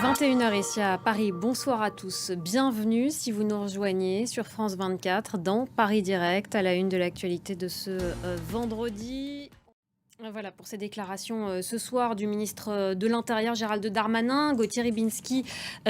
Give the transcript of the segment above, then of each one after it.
21h ici à Paris, bonsoir à tous, bienvenue si vous nous rejoignez sur France 24 dans Paris Direct à la une de l'actualité de ce vendredi. Voilà pour ces déclarations ce soir du ministre de l'Intérieur Gérald Darmanin. Gauthier Rybinski,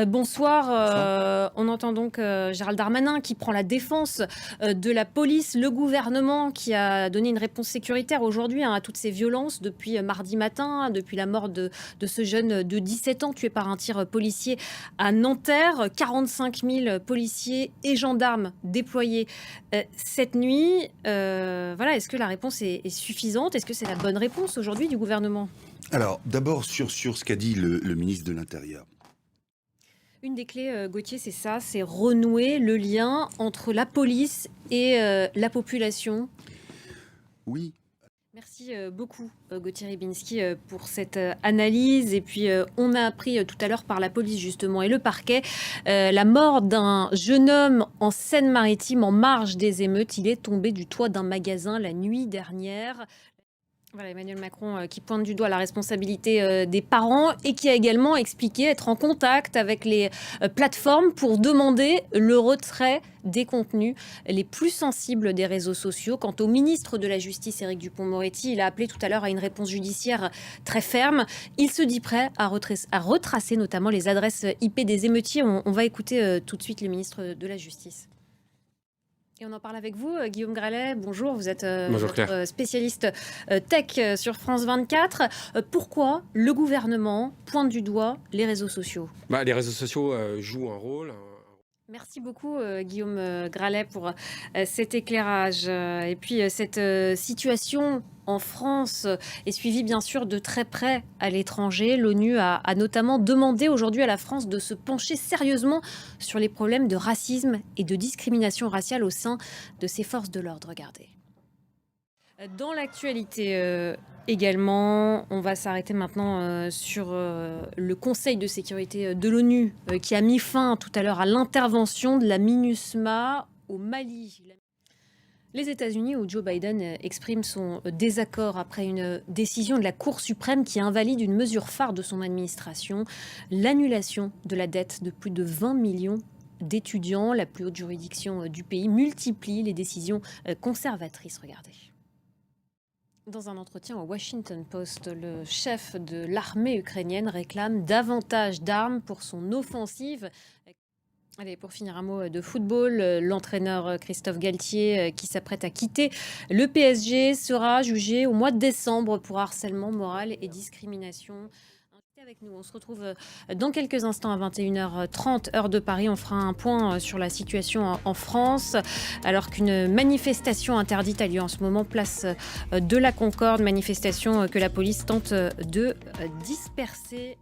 bonsoir. On entend donc Gérald Darmanin qui prend la défense de la police, le gouvernement qui a donné une réponse sécuritaire aujourd'hui à toutes ces violences depuis mardi matin, depuis la mort de ce jeune de 17 ans tué par un tir policier à Nanterre. 45 000 policiers et gendarmes déployés cette nuit. Voilà, est-ce que la réponse est suffisante? Est-ce que c'est la bonne réponse aujourd'hui du gouvernement? Alors, d'abord sur ce qu'a dit le ministre de l'Intérieur. Une des clés, Gauthier, c'est ça, c'est renouer le lien entre la police et la population. Oui. Merci beaucoup, Gauthier Rybinski, pour cette analyse. Et puis, on a appris tout à l'heure par la police, justement, et le parquet, la mort d'un jeune homme en Seine-Maritime, en marge des émeutes. Il est tombé du toit d'un magasin la nuit dernière. Voilà, Emmanuel Macron qui pointe du doigt la responsabilité des parents et qui a également expliqué être en contact avec les plateformes pour demander le retrait des contenus les plus sensibles des réseaux sociaux. Quant au ministre de la Justice, Éric Dupond-Moretti, il a appelé tout à l'heure à une réponse judiciaire très ferme. Il se dit prêt à retracer notamment les adresses IP des émeutiers. On va écouter tout de suite le ministre de la Justice. Et on en parle avec vous, Guillaume Gralet. Bonjour, vous êtes notre spécialiste tech sur France 24. Pourquoi le gouvernement pointe du doigt les réseaux sociaux? Les réseaux sociaux jouent un rôle. Merci beaucoup, Guillaume Gralet, pour cet éclairage. Et puis, cette situation en France est suivie bien sûr de très près à l'étranger. L'ONU a notamment demandé aujourd'hui à la France de se pencher sérieusement sur les problèmes de racisme et de discrimination raciale au sein de ses forces de l'ordre. Regardez. Dans l'actualité également, on va s'arrêter maintenant sur le Conseil de sécurité de l'ONU qui a mis fin tout à l'heure à l'intervention de la MINUSMA au Mali. Les États-Unis, où Joe Biden exprime son désaccord après une décision de la Cour suprême qui invalide une mesure phare de son administration, l'annulation de la dette de plus de 20 millions d'étudiants. La plus haute juridiction du pays multiplie les décisions conservatrices. Regardez. Dans un entretien au Washington Post, le chef de l'armée ukrainienne réclame davantage d'armes pour son offensive. Allez, pour finir, un mot de football. L'entraîneur Christophe Galtier, qui s'apprête à quitter le PSG, sera jugé au mois de décembre pour harcèlement moral et discrimination. Avec nous, on se retrouve dans quelques instants à 21h30 heure de Paris. On fera un point sur la situation en France alors qu'une manifestation interdite a lieu en ce moment place de la Concorde, manifestation que la police tente de disperser.